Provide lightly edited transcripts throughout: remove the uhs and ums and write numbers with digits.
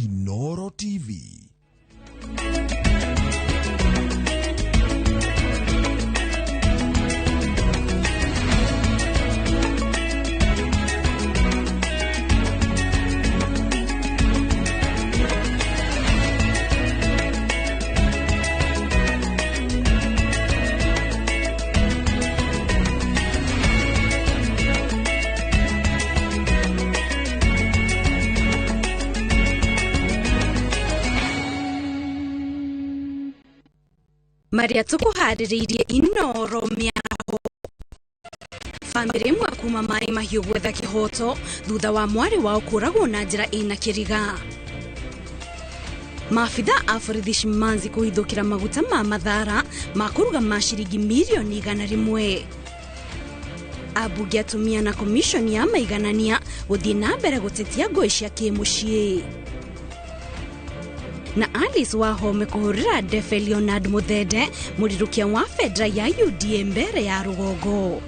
Inooro TV. Maria tukuhaririirie Inooro miaho. Family imwe kuma mai mahiu gwetha kihoto thutha wa mwari wao kuragwo na njira ina kiriga. Maafitha a borithi Shimanzi kuhithukira maguta ma mathara ma kuruga mashiringi milioni 100. Abunge atumia na komishoni ya maiganania guthii na mbere gutetia ngui cia kimucii. Na Alice Wahome kuhurira Defe Leonard Muthende murirukia wa fedra ya UDA mbere ya Rugongo.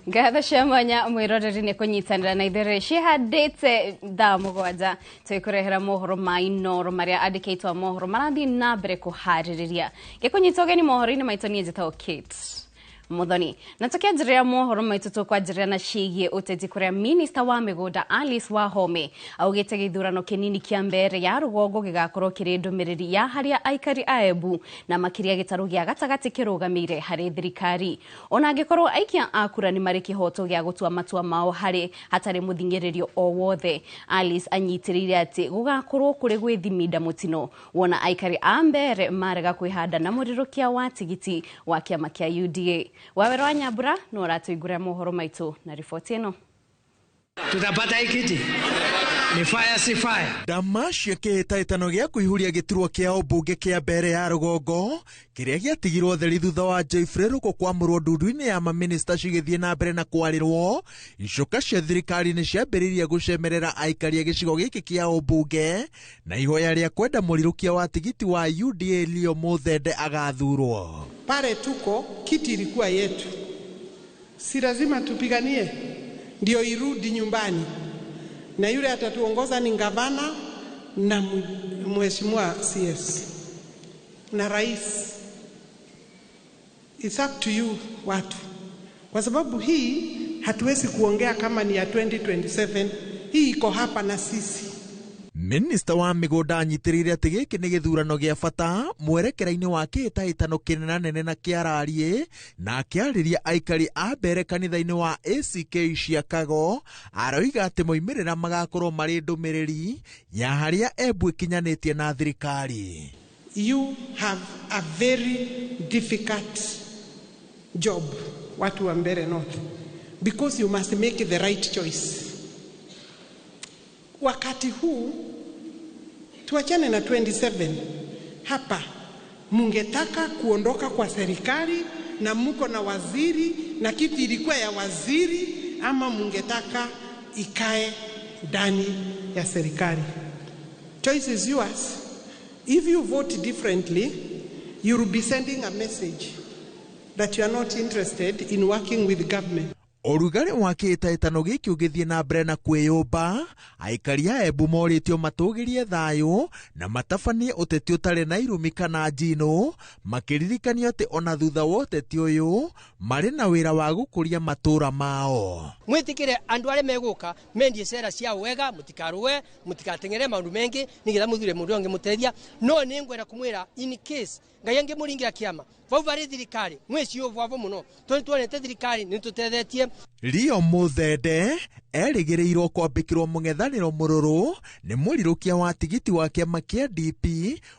Gatha shamanya mwiroreri ni kunyitanira na ithere cihandite thaa mugwanja twikurehera mohoro ma Inooro maria andikitwo mohoro marathi na mbere kuhaririria gikunyitogeni mohoro-ini maitu nie njitagwo Kate Muthoni na tukianjiria mohoro maitu tukwanjiria na ciigie uteti kuria minister wa migunda Alice Wahome augite githurano kinini kia mbere ya Rugongo gigakorwo kiri ndumiriri ya haria aikari a Embu na makiria gitaru gia gatagati kirugamire hari thirikari ona angikorwo aikia akura ni mari kihoto gia gutua matua mao hari hatari muthingiririo o wothe. Alice anyitirire ati gugakorwo kuri gwithiminda mutino wona aikari a mbere marega kwihanda na murirukia wa tigiti wa kiama kia UDA. Wawero wa Nyambura no uratuiguria mohoro maitu na ripoti ino. Tutapata ikiti ni fire si fire. Damacia kihitaitano gia kuihuria giturwo kia ubunge kia mbere ya Rugongo kiria giatigirwo theri thutha wa Geoffrey Ruko kwamurwo ndundu-ini ya maminista cigithie na mbere na kwarirwo icoka cia thirikari ni ciambiririe gucemerera aikari a gicigo giki kia ubunge na ihoya ria kwenda murirukia wa tigiti wa UDA Leo Muthende agathurwo. Pale tuko kiti ilikuwa yetu, si lazima tupiganie ndio irudi nyumbani, na yule atatuongoza ni gavana na mheshimiwa CS na rais. It's up to you watu, kwa sababu hii hatuwezi kuongea kama ni ya 2027. Hii iko hapa na sisi. Minister wa migunda anyitirire ati giki ni githurano gia bata mwerekera-ini wa kihitahitano kinene na kiararie na akiariria aikari a mbere kanitha-ini wa ACK Chicago aroiga ati moimirira magakorwo mari ndumiriri ya haria Embu ikinyanitie na thirikari. You have a very difficult job, watu wa Mbeere North, because you must make the right choice. Wakati huu tuachane na 27. Hapa mungetaka kuondoka kwa serikali na muko na waziri na kiti ilikuwa ya waziri, ama mungetaka ikae ndani ya serikali? Choice is yours. If you vote differently, you will be sending a message that you are not interested in working with government. Orugari wa kihitahitano giki ugithie na mbere na kwiyumba aikari a Embu moritio matugirie thayu na matabanie uteti utari na irumi kana njino makiririkania ati ona thutha wa uteti uyu mari na wira wa gukuria matura mao. Mwitikire andu are meguka mendie cera cia wega mutikaruwe mutikatengere maundu mengi nigetha muthure mundu onge mutethia no ni ngwera kumwira in case ngai ange muringira kiama vau vari thirikari mweci uvu avo muno tuonete thirikari ni tutethetie. Leo Muthende erigiriirwo kwambikirwo mung'ethaniro mururu ni murirukia wa tigiti wa kiama kia DP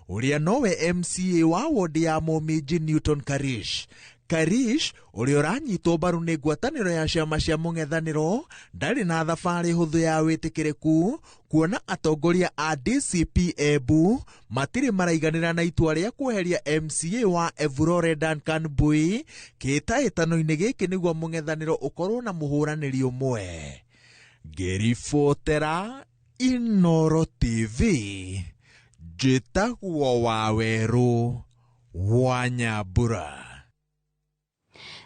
uria nowe MCA wa ward ya Muminji Newton Karish. Karish uria uranyitwo mbaru ni ngwataniro ya ciama cia mung'ethaniro ndari na thabari huthu ya witikiriku kuona atongoria a DCP Embu matiri maraiganira na itua ria kweheria MCA wa Evurore Duncan Bui kitahitano-ini giki niguo mung'ethaniro ukorwo na muhuraniri umwe. Ngiribotera Inoro TV, njĩtagwo Waweru wa Nyambura.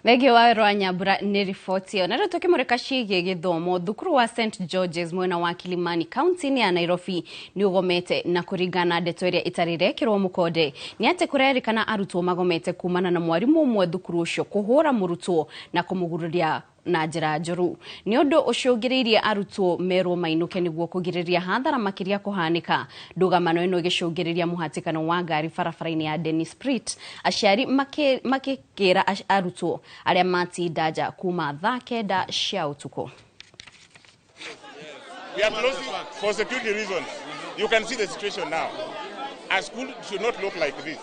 Thegio Waweru wa Nyambura nĩ riboti ĩyo. Na rĩu tũkĩmũrĩka ciĩgiĩ gĩthomo, thukuru wa St George's mwena wa Kilimani kaunti-inĩ ya Nairobi nĩ ũgomete, na kũringana na ndeto ĩrĩa ĩtarĩ ĩrekĩrwo mũkonde nĩ atĩ kũrerĩkana arutwo magomete kumana na mwarimũ ũmwe thukuru ũcio kũhũra mũrutwo na kũmũgurũria na njĩra njũru. Nĩ ũndũ ũcio ũgirĩirie arutwo merwo mainũke nĩguo kũgirĩrĩria hathara makĩria kũhanĩka. Ndũgamano ĩno ĩgĩcũngĩrĩria mũhatĩkano wa ngari barabara-inĩ ya Dennis Pritt, aciari makĩkĩra arutwo arĩa matinda nja kuma thaa 9 cia ũtukũ. We are closing for security reasons. You can see the situation now. A school should not look like this.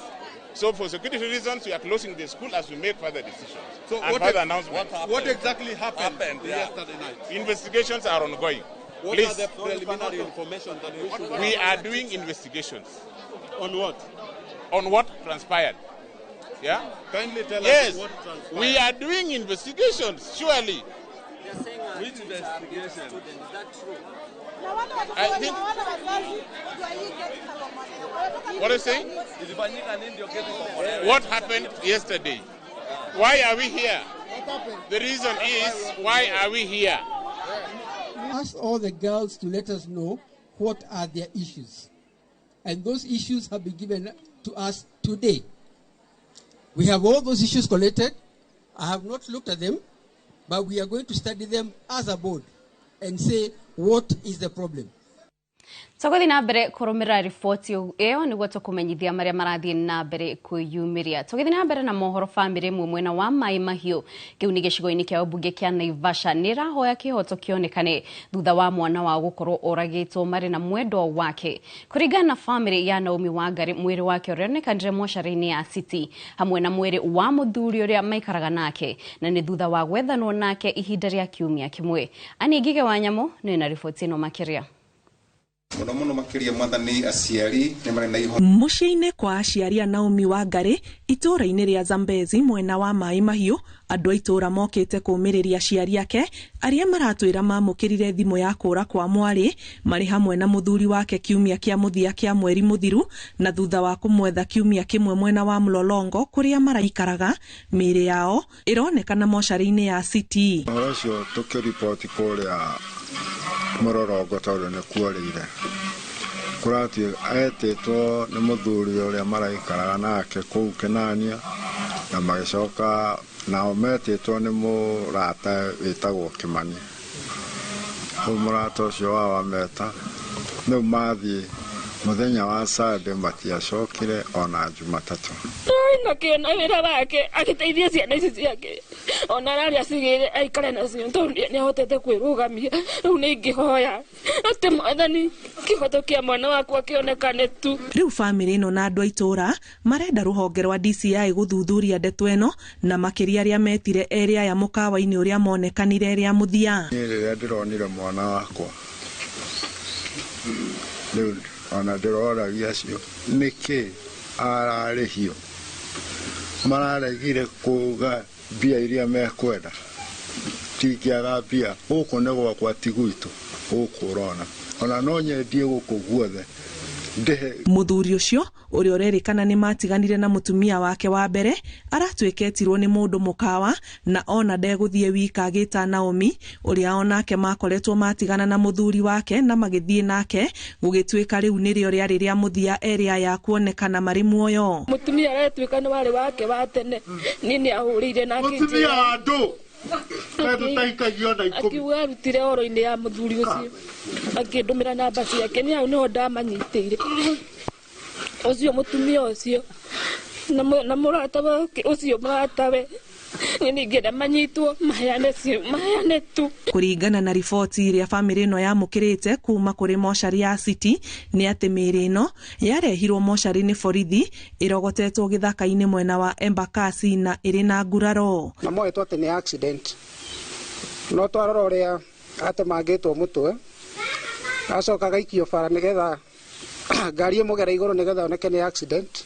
So for security reasons, we are closing the school as we make further decisions. So and further announcements. What exactly happened yesterday night? Investigations are ongoing. What are the preliminary information that we should... We are doing investigations. On what? On what transpired. Yeah? Kindly tell yes, us what transpired. We are doing investigations, surely. You're saying which investigation? Is that true? I think... What are you saying? What happened yesterday? Why are we here? The reason is, why are we here? Ask all the girls to let us know what are their issues. And those issues have been given to us today. We have all those issues collected. I have not looked at them, but we are going to study them as a board and say what is the problem. Tũgũthiĩ na mbere kũrũmĩrĩra riboti ĩyo nĩguo tũkũmenyithia marĩa marathiĩ na mbere kwĩyumĩria. Tũgĩthiĩ na mbere na mohoro, bamĩrĩ ĩmwe mwena wa Mai Mahiũ kĩu-nĩ gĩcigo-inĩ kĩa ũmbunge kĩa Naivasha nĩ ĩrahoya kĩhoto kĩonekane thutha wa mwana wa gũkorwo ũragĩtwo marĩ na mwendwa wake. Kũringana na bamĩrĩ ya Naomi Wangari, mwĩrĩ wake ũrĩonekanire mocarĩ-inĩ ya City hamwe na mwĩrĩ wa mũthuri ũrĩa maikaraga nake, na nĩ thutha wa gwethanwo nake ihinda rĩa kiumia kĩmwe. Ani Ngige wa Nyamũ nĩ na riboti ĩno makĩria. Mũciĩ-inĩ kwa aciari a Naomi Wangari itũũra-inĩ rĩa Zambezi mwena wa Mai Mahiũ, andũ a itũũra mokĩte kũũmĩrĩria aciari ake arĩa maratwĩra mamũkĩrire thimũ ya kũũra kwa mwarĩ marĩ hamwe na mũthuri wake kiumia kĩa mũthia kĩa mweri mũthiru, na thutha wa kũmwetha kiumia kĩmwe mwena wa Mlolongo kũrĩa maraikaraga, mĩĩrĩ yao ĩronekana mocarĩ-inĩ ya City. Ũhoro ũcio tũkĩriboti kũrĩa Mlolongo tondũ nĩ kuorĩire. Kũrathiĩ etĩtwo nĩ mũthuri ũrĩa maraikaraga nake kũu Kĩnania, na magĩcoka nao metĩtwo nĩ mũrata wĩtagwo Kĩmani. Rĩu mũrata ũcio wao ameta, rĩu mathiĩ mũthenya wa Sunday matiacokire ona Jumatatũ. Nakĩona wĩra wake agĩteithia ciana ici ciake, ona arĩa cigĩre aikare nacio tondũ nĩahotete kwĩrũgamia. Rĩu nĩ ingĩhoya atĩ Mwathani kĩhoto kĩa mwana wakwa kĩonekane tu. Rĩu bamĩrĩ ĩno na andũ a itũũra marenda rũhonge rwa DCI gũthuthuria ndeto ĩno, na makĩria arĩa metire erĩ aya mũkawa-inĩ ũrĩa monekanire rĩa mũthia. Niĩ rĩrĩa ndĩronire mwana wakwa, rĩu ona ndĩroragia acio nĩkĩ ararĩhio, mararegire kuga mbia iria mekwenda, tingĩaga mbia gũkũ nĩ gwakwa ti gwitũ gũkũ ũrona, ona no nyendie gũkũ guothe ndehe. Mũthuri ũcio ũrĩa ũrerĩkana nĩ matiganire na mũtumia wake wa mbere aratwĩketirwo nĩ mũndũ mũkawa, na ona ndegũthiĩ wika agĩta Naomi ũrĩa onake makoretwo matigana na mũthuri wake na magĩthiĩ nake, gũgĩtuĩka rĩu nĩrĩo rĩarĩ rĩa mũthia erĩ aya kuonekana marĩ muoyo. Mũtumia aretwĩka nĩ warĩ wake wa tene, nĩ nĩahũrĩire nake mũtumia wa andũ akiuga arutire oro-inĩ ya mũthuri ũcio, akĩndũmĩra namba ciake, nĩ hau nĩho ndamanyitĩire ũcio mũtumia ũcio na mũrata wake ũcio mũratawe ningĩenda manyitwo mahayane tu. Kũringana na riboti iria bamĩrĩ ĩno yamũkĩrĩte kuma kũrĩ mocarĩ ya City nĩ atĩ mĩĩrĩ ĩno yarehirwo mocarĩ nĩ borithi ĩrogotetwo gĩthaka-inĩ mwena wa Embakasi na ĩrĩ na nguraro. Mamoetwo atĩ nĩ accident. No twarora ũrĩa atemangĩtwo mũtwe acoka gaikio bara nĩgetha ngari ĩmũgera igũrũ nĩgetha oneke nĩ accident.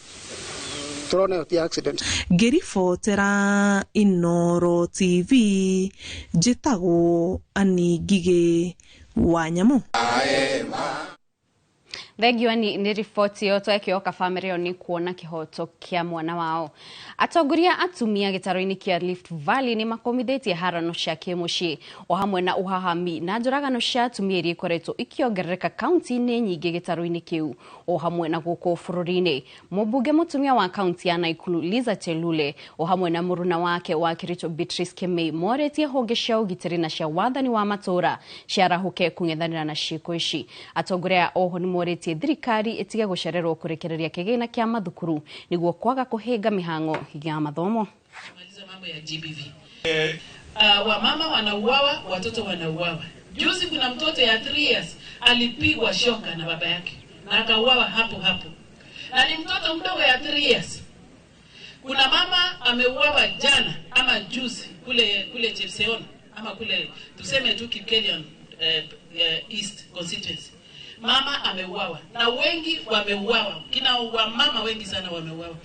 Turone ti accident. Ngĩribotera Inooro TV njĩtagwo Ani Ngigĩ Wanyamũ. Thegio ni riboti yo twekioka family yo ni kuona kihoto kia mwana wao. Atongoria atumia gĩtaro-inĩ kia Rift Valley ni makomithitie harano cia kimuci o hamwe na uhahami na njoragano cia atumia iria ikoretwo ikiongerereka kaunti-inĩ nyingĩ gĩtaro-inĩ kiu o hamwe na gũkũ bũrũri-inĩ. Mũmbunge mũtumia wa kaunti ya Naikuru Liza Chelule o hamwe na mũruna wake wa Kericho Beatrice Kimei moretie honge cia ũgitĩri na cia wathani wa matũra ciarahuke kung'ethanĩra na ciĩko ici. Atongoria oho ni moretie thirikari itige gũcererwo kũrekereria kĩgĩna kĩa mathukuru nĩguo kwaga kũhĩnga mihango ya mathomo. Maliza mambo ya GBV. Wamama wanauawa, watoto wanauawa. Juzi kuna mtoto ya 3 years alipigwa shoka na baba yake na akauawa hapo hapo. Na ni mtoto mdogo ya 3 years. Kuna mama ameuawa jana ama juzi kule Chepseon ama kule tuseme tu Kipkelion East constituency. Mama ameuawa na wengi wameuawa. Kina wamama wengi sana wameuawa.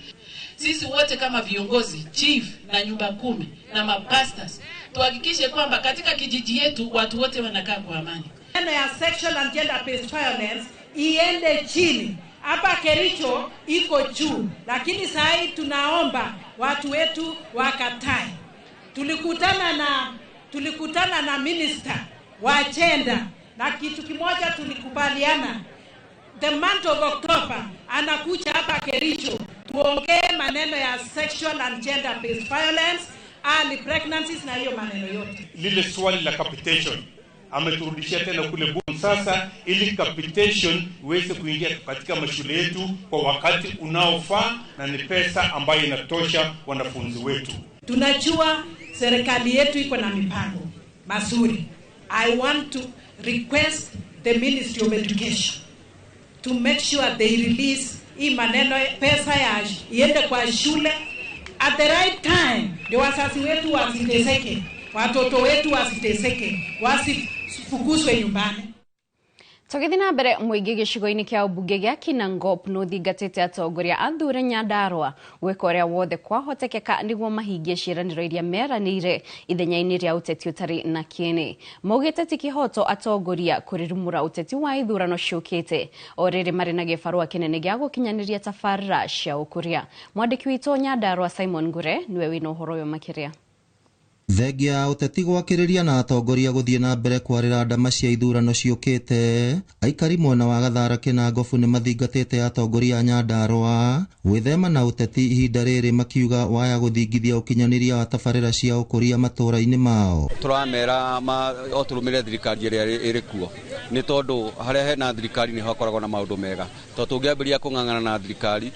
Sisi wote kama viongozi, chief na nyumba 10 na mapastors tuhakikishe kwamba katika kijiji yetu watu wote wanakaa kwa amani. Neno ya sexual and gender based violence iende chini. Hapa Kericho iko juu, lakini sasa tunaomba watu wetu wakatae. Tulikutana na minister wa gender na kitu kimoja tulikubaliana. The month of October anakuja hapa Kericho tuongee maneno ya sexual and gender based violence, early pregnancies na hiyo maneno yote. Lile swali la capitation ameturudishia tena kule Bungoma sasa, ili capitation iweze kuingia katika mashule yetu kwa wakati unaofaa na ni pesa ambayo inatosha wanafunzi wetu. Tunajua serikali yetu iko na mipango mazuri. I want to request the Ministry of Education to make sure they release hii maneno pesa ya iende kwa shule at the right time. Ndio wazazi wetu wasiteseke, watoto wetu wasiteseke, wasifukuzwe nyumbani. Tũgĩthiĩ na mbere mũingĩ gĩcigo-inĩ kĩa ũmbunge gĩa Kinangop nũthingatĩte atongoria athure Nyandarua gwĩka ũrĩa wothe kwahotekeka nĩguo mahingie ciĩranĩro iria meranĩire ithenya-inĩ rĩa ũteti ũtarĩ na kĩene. Maugĩte ti kĩhoto atongoria kũrĩrumũra ũteti wa ithurano ciũkĩte, o rĩrĩ marĩ na gĩbarũa kĩnene gĩa gũkinyanĩria tabarĩra cia ũkũria. Mwandĩki witũ Nyandarua Simon Ngure niwe wĩna ũhoro ũyũ makĩria. Thengia ya ũteti gwakĩrĩria na atongoria gũthiĩ na mbere kwarĩra ndama cia ithurano ciũkĩte, aikari mwena wa Gathara Kinangofu nĩ mathingatĩte atongoria a Nyandarua gwĩthema na ũteti ihinda rĩrĩ, makiuga waya gũthingithia ũkinyanĩria wa tabarĩra cia ũkũria matũra-inĩ mao. Tũramera otũrũmĩre thirikari ĩrĩa ĩrĩ kuo, nĩ tondũ harĩa hena thirikari nĩ hakoragwo na maũndũ mega. Tondũ tũngĩambĩrĩria kũng'ang'ana na thirikari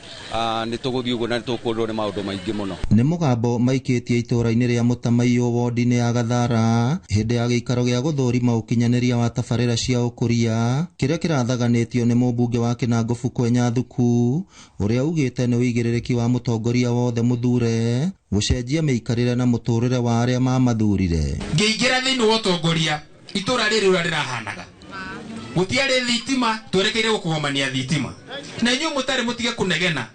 nĩ tũgũthiĩ ũguo na nĩ tũkũũrwo nĩ maũndũ maingĩ mũno. Nĩ mũgambo maikĩtie itũra-inĩ rĩa Mũtamaiyũ wodi-inĩ ya Gathara hĩndĩ ya gĩikaro gĩa gũthũrima ũkinyanĩria wa tabarĩra cia ũkũria kĩrĩa kĩrathaganĩtio nĩ mũmbunge wa Kinangofu Kwenya Thuku, ũrĩa ugĩte nĩ ũigĩrĩrĩki wa mũtongoria wothe mũthure gũcenjia mĩikarĩre na mũtũrĩre wa arĩa mamathurire. Ngĩingĩra thĩinĩ wa ũtongoria itũra rĩrĩ ũrĩa rĩrahanaga gũtiarĩ thitima, twerekeire gũkũgomania thitima, na inyuĩ mũtarĩ mũtige kũnegena.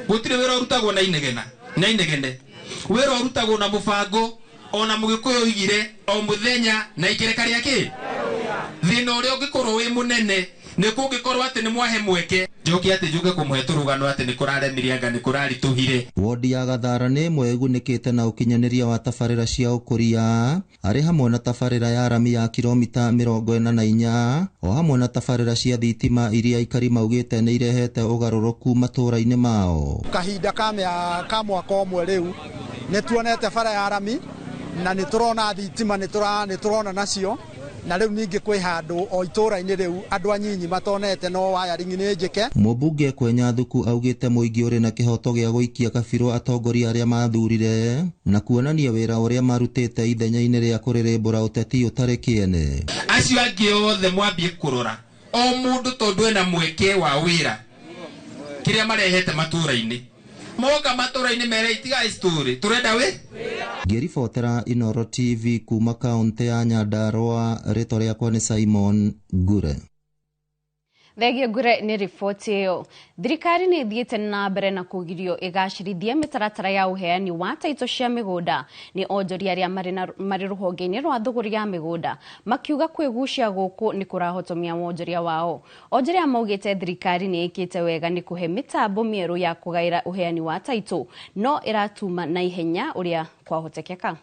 Gũtirĩ wĩra ũrutagwo na inegene, wĩra ũrutagwo na mũbango, ona Mũgĩkũyũ oigire o mũthenya na ikereka rĩake. Thĩna ũrĩa ũngĩkorwo wĩ mũnene nĩ kũngĩkorwo atĩ nĩ mwahe mweke njoke atĩ njuge kũmũhe tũrũgano atĩ nĩ kũraremirie anga nĩ kũraritũhire. Wodi ya Gathara nĩ ĩmwe ĩgunĩkĩte na ũkinyanĩria wa tabarĩra cia ũkũria, arĩ hamwe na tabarĩra ya rami ya kilomita 44 o hamwe na tabarĩra cia thitima iria aikari maugĩte nĩ irehete ũgarũrũku matũra-inĩ mao. Kahinda ka mwaka ũmwe rĩu nĩ tuonete bara ya rami na nĩ tũrona thitima nĩ tũrona nacio, na riu ningi kwi handu o itura-ini riu andu anyinyi matonete no wiring ni njike. Mũmbunge Kwenya Thuku augĩte mũingĩ ũrĩ na kĩhoto gĩa gũikia kabirũ atongoria arĩa mathurire na kuonania wĩra ũrĩa marutĩte ithenya-inĩ rĩa kũrĩrĩmbũra ũteti ũtarĩ kĩene. Acio angĩ othe mwambie kũrora o mũndũ tondũ ena mweke wa wĩra kĩrĩa marehete matũra-inĩ moga matũra-inĩ mere itiga story turenda we. Ngĩribotera Inooro TV kuma kaunti ya Nyandarua, rĩtwa rĩakwa nĩ Simon Ngure. Thegio Ngure nĩ riboti ĩyo. Thirikari nĩ ĩthiĩte na mbere na kũgirio ĩgacĩrithie mĩtaratara ya ũheani wa taitũ cia mĩgũnda nĩ onjoria arĩa marĩ rũhonge-inĩ rwa thũgũri ya mĩgũnda makiuga kwĩgucia gũkũ nĩ kũrahotomia wonjoria wao. Onjoria maugĩte thirikari nĩ ĩkĩte wega nĩ kũhe mĩtambo mĩerũ ya kũgaĩra ũheani wa taitũ no ĩratuma na ihenya ũrĩa kwahotekeka.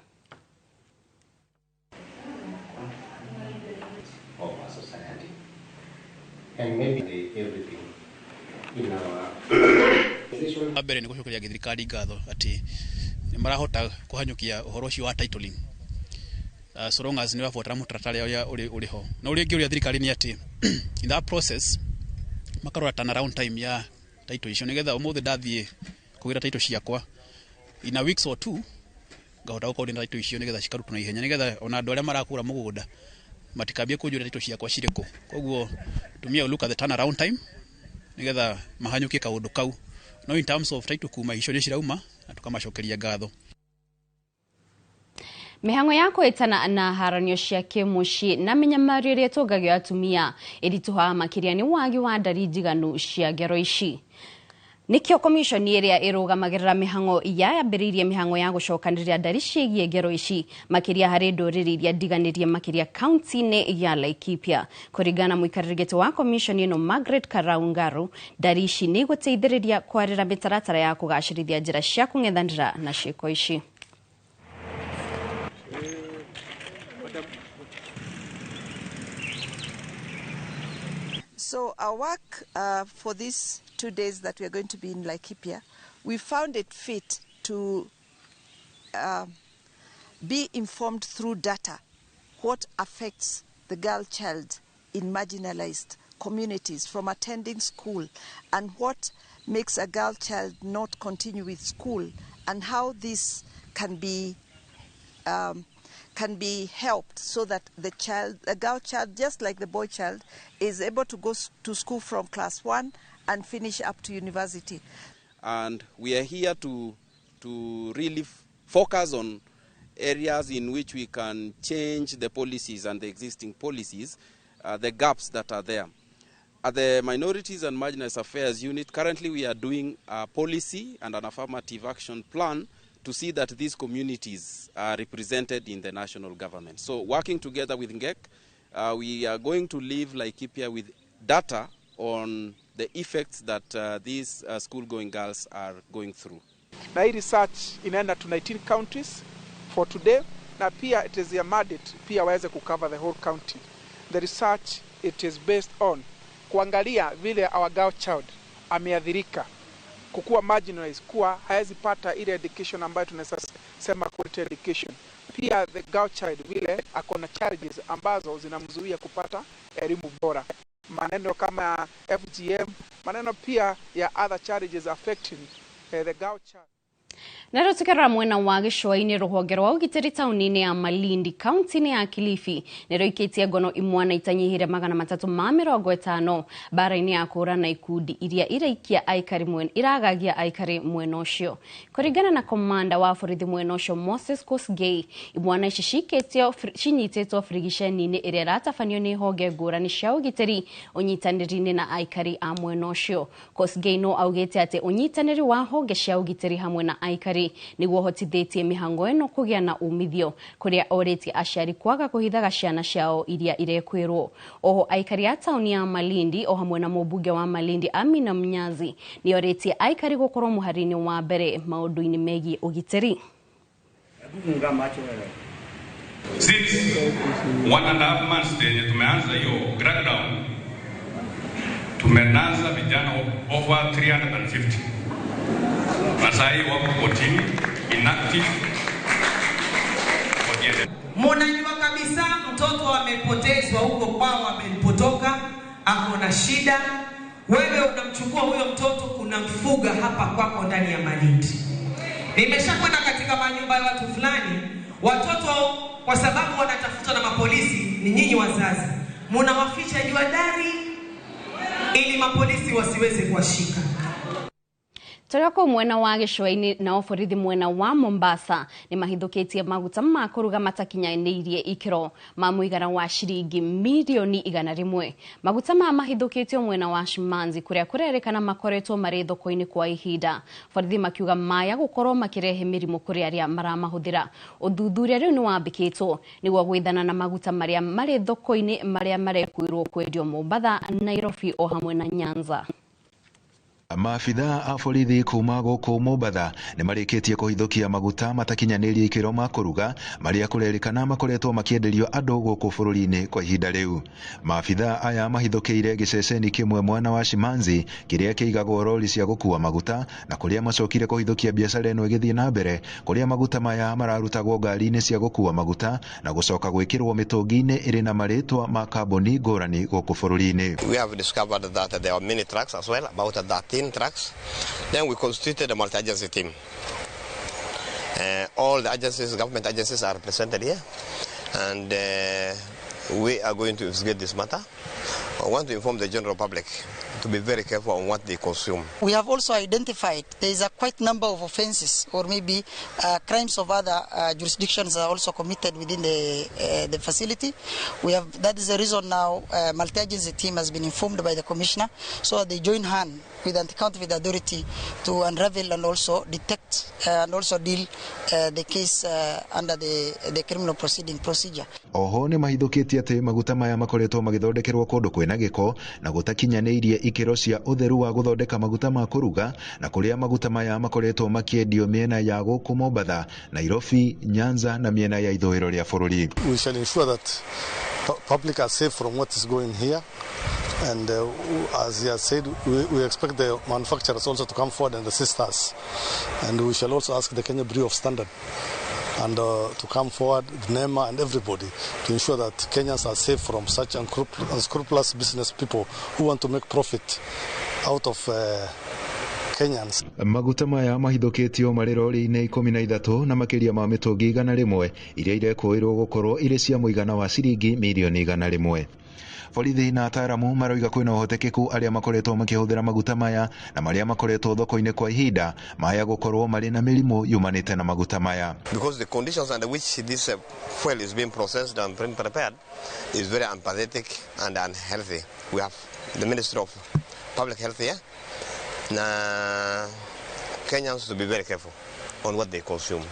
And maybe everything in our abere ni gucokeria thirikari ngatho ati ni marahota kuhanyukia uhoro ucio wa titling so long as ni wafuatira mutaratara uria uri ho na uria ngiuria thirikari ni ati in that process makarora turnaround time ya title icio nigetha umuthi ndathie kugira title ciakwa in a weeks or two ngahota gukorwo na title icio nigetha cikarutwo na ihenya nigetha ona andu aria marakura mugunda matikambie kunjura title ciakwa ciriko koguo tumia look at the turnaround time nigetha mahanyukie kaundu kau no in terms of title kuma icio ni cirauma na tukamacokeria ngatho. Mihango yako itana na haranio cia kimuci na minyamario iria tũngagio atumia irituha makiria ni wagi wa ndari njiganu cia ngero ici. Nikio commission ĩrĩa ĩrũgamagĩrĩra mihango yambĩrĩirie mihango ya gũcokanĩrĩria ndari ciĩgiĩ ngero ici makiria harĩ ndũrĩrĩ iria ndiganĩrie makiria kaunti-inĩ ya Laikipia. Kũringana mũikarĩri gĩtĩ wa commission ĩno Margaret Karau Ngaru, ndari ici nĩ gũteithĩrĩria kwarĩra mĩtaratara ya kũgacĩrithia njĩra cia kũng'ethanĩra na ciĩko ici. So our work for these 2 days that we are going to be in Laikipia, we found it fit to be informed through data what affects the girl child in marginalized communities from attending school and what makes a girl child not continue with school and how this can be helped so that the girl child, just like the boy child, is able to go to school from class 1 and finish up to university. And we are here to really focus on areas in which we can change the policies and the existing policies, the gaps that are there. At the Minorities and Marginalized Affairs Unit, currently we are doing a policy and an affirmative action plan to see that these communities are represented in the national government. So working together with NGEC, we are going to leave Laikipia with data on the effects that these school-going girls are going through. Na hii research inaenda to 19 counties for today, na pia it is a mandate pia waweze kucover the whole county. The research, it is based on kuangalia vile our girl child ameathirika, kukuwa marginalized, kuwa hawezi pata ile education ambayo tunaweza sema quality education. Pia the girl child vile akona challenges ambazo zinamzuia kupata elimu bora. Maneno kama FGM, maneno pia ya other challenges affecting the girl child. Naro tukera mwena wa gĩcũa-inĩ rũhonge rwa ũgitĩri taũni-inĩ ya Malindi kaunti-inĩ ya Kilifi nĩrũikĩtie ngono imwe na itanyihĩire 350 bara-inĩ ya kũũrana ikundi iria iragagia aikari mwena ũcio. Kũringana na komanda wa borithi mwena ũcio Moses Kosgei, imwana ici cinyitĩtwo frigiceni-inĩ ĩrĩa ĩratabanio nĩ honge ngũrani cia ũgitĩri ũnyitanĩri-inĩ na aikari a mwena ũcio. Kosgei no augĩte atĩ ũnyitanĩri wa honge cia ũgitĩri hamwe na aikari niguo hotithĩtie mihango ĩno kũgĩa na umithio kũrĩa orĩtie aciari kwaga kũhithaga ciana ciao iria irekwĩrwo. Oho aikari a taũni ya Malindi o hamwe na mũmbunge wa Malindi Amina Mnyazi nĩ orĩtie aikari gũkorwo mũhari-inĩ wa mbere maũndũ-inĩ megiĩ ũgitĩri. Since 1.5 months yenye tumeanza hiyo crackdown, tumenaza vijana over 350. Masai wako kotini inactive. Mnajua kabisa mtoto amepotezwa huko kwao, amepotoka, ako na shida. Wewe unamchukua huyo mtoto kunamfuga hapa kwako ndani ya Malindi. Nimeshakwenda katika manyumba ya watu fulani, watoto kwa sababu wanatafutwa na mapolisi, ni nyinyi wazazi mnawaficha juu dari ili mapolisi wasiweze kuwashika. Toroko mwena wa Gicũa-inĩ na oborithi mwena wa Mombasa ni mahithũkĩtie maguta ma kũruga matakinyanĩirie ikĩro ma mũigana wa ciringi milioni 100. Maguta ma mahithũkĩtio mwena wa Shimanzi kũrĩa kũrerĩkana makoretwo marĩ thoko-inĩ kwa ihinda. Borithi makiuga maya gũkorwo makĩrehe mĩrimũ kũrĩ arĩa maramahũthĩra. Ũthuthuria rĩu nĩ wambĩkĩtwo nĩguo gwĩthana na maguta marĩa marĩ thoko-inĩ marĩa marekuirwo kwendio Mombasa, Nairobi o hamwe na Nyanza. Maafitha a borithi kuma gũkũ Mombasa nĩ marĩkĩtie kũhithũkia maguta matakinyanĩirie ikĩro ma kũruga marĩa kũrerĩkana makoretwo makĩenderio andũ gũkũ bũrũri-inĩ kwa ihinda rĩu. Maafitha aya mahithũkĩire gĩceceni kĩmwe mwena wa Shimanzi kĩrĩa kĩigagwo rori cia gũkua maguta na kũrĩa macokire kũhithũkia biacara ĩno ĩgĩthiĩ na mbere kũrĩa maguta maya mararutagwo ngari-inĩ cia gũkua maguta na gũcoka gwĩkĩrwo mĩtũngi-inĩ ĩrĩ na marĩtwa ma kambuni ngũrani gũkũ bũrũri-inĩ. We have discovered that there are many trucks as well, about 13 trucks. Then we constituted a multi-agency team. All the agencies, government agencies are represented here, and we are going to investigate this matter. I want to inform the general public to be very careful on what they consume. We have also identified there is a quite number of offences or maybe crimes of other jurisdictions are also committed within the facility. That is the reason now multi-agency team has been informed by the commissioner, so they join hand with the Anti-Counterfeit Authority to unravel and also detect and also deal the case under the criminal proceeding procedure. Oho nĩ mahithũkĩtie atĩ maguta maya makoretwo magĩthondekerwo kũndũ kwĩna gĩko na gũtakinyanĩirie ikĩro cia ũtheru wa gũthondeka maguta ma kũruga na kũrĩa maguta maya makoretwo makĩendio mĩena ya gũkũ Mombasa, Nairobi, Nyanza na mĩena ya ithũĩro rĩa bũrũri. We shall ensure that public are safe from what is going here. And as he has said, we expect the manufacturers also to come forward and assist us. And we shall also ask the Kenya Bureau of Standard and to come forward, NEMA and everybody, to ensure that Kenyans are safe from such unscrupulous business people who want to make profit out of Kenyans. Maguta maya mahithũkĩtio marĩ rori-inĩ 13 na makĩria ma mĩtũngi 100 iria irekũĩrwo gũkorwo irĩ cia mũigana wa ciringi milioni 100. Borithi na ataaramu maroiga kwĩna ũhotekeku arĩa makoretwo makĩhũthĩra maguta maya na marĩa makoretwo thoko-inĩ kwa ihinda maya gũkorwo marĩ na mĩrimũ yumanĩte na maguta maya. Because the conditions under which this fuel is being processed and prepared is very unpathetic and unhealthy. We have the Ministry of Public Health here. Kenyans to be very careful on what they consume.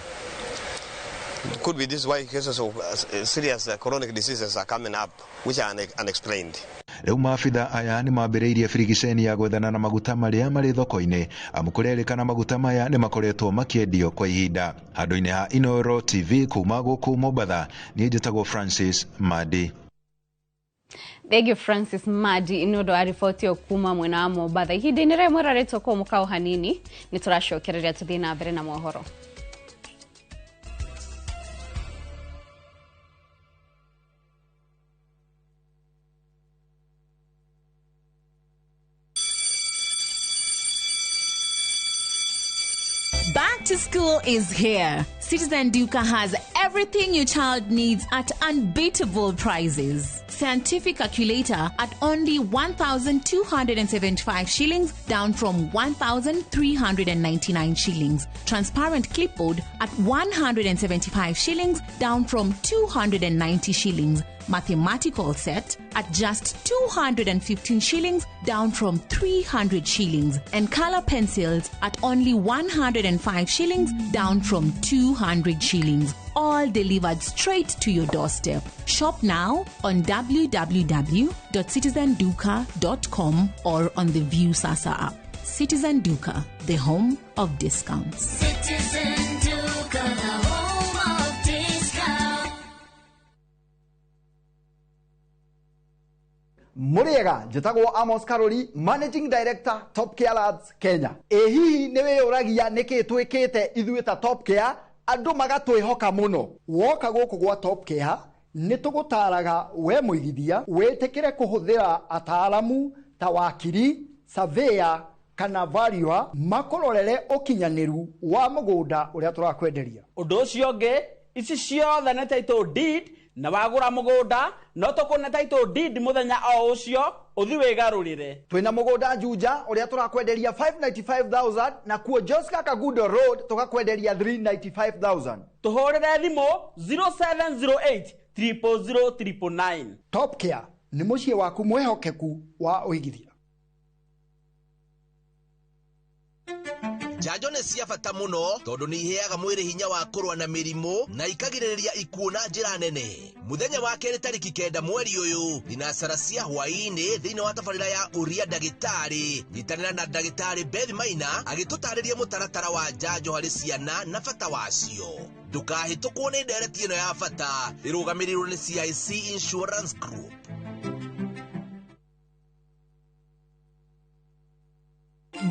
Could be this why cases of serious chronic diseases are coming up, which are unexplained. Rĩu maabitha aya nĩ mambĩrĩirie birigiceni ya gwethana na maguta marĩa marĩ thoko-inĩ amu kũrerĩkana maguta maya nĩ makoretwo makĩendio kwa ihinda. Handũ-inĩ ha Inooro TV kuma gũkũ Mombasa, niĩ njĩtagwo Francis Madi. Thank you Francis Madi inodo arifotio kuma mwena wa Mombasa. Ihinda-inĩ rĩmwe rĩrĩtwo kwa mũkao hanini nĩ tũracokereria tũthiĩ na mbere na mohoro. Back to school is here. Citizen Duka has everything your child needs at unbeatable prices. Scientific calculator at only 1,275 shillings, down from 1,399 shillings. Transparent clipboard at 175 shillings, down from 290 shillings. Mathematical set at just 215 shillings, down from 300 shillings. And color pencils at only 105 shillings, down from 200 shillings. All delivered straight to your doorstep. Shop now on www.citizenduka.com or on the View Sasa app. Citizen Duka, the home of discounts. Citizen Duka, the home of discounts. Muriega, njĩtagwo Amos Karori, Managing Director, Top Care Lads, Kenya. Hihi nĩ wĩyũragia nĩkĩ twĩkĩte ithuĩ ta Top Care andu magatwihoka muno woka guku gwa Top Care nitugutaraga we muigithia wetekere kuhuthira ataalamu ta wakiri surveyor kana valuer makororere ukinyaniru wa mugunda uria turakwenderia. Undu ucio ngi ici ciothe na title deed na wagura mugunda no tukuna title deed muthenya o ucio uthi wigarurire. Twina mugunda Juja uria turakwenderia 595,000 na kuo Josca Kagudo Road tukakwenderia 395,000. Tuhurire thimu 0708 000 Top Care ni mucie waku mwehokeku wa uigithia. Njanjo nĩ cia bata mũno tondũ nĩ iheaga mwĩrĩ hinya wa kũrũa na mĩrimũ na ikagirĩrĩria ikuũ na njĩra nene. Mũthenya wa kerĩ tarĩki 9 mweri ũyũ thinacara cia hwaĩ-inĩ thĩinĩ wa tabarĩra ya Uria Ndagĩtarĩ. Nyitanĩra na Ndagĩtarĩ Beth Maina agĩtũtarĩria mũtaratara wa njanjo harĩ ciana na bata wacio. Ndũkahĩtũkwo nĩ ndereti ĩno ya bata ĩrũgamĩrĩirwo nĩ CIC Insurance Group.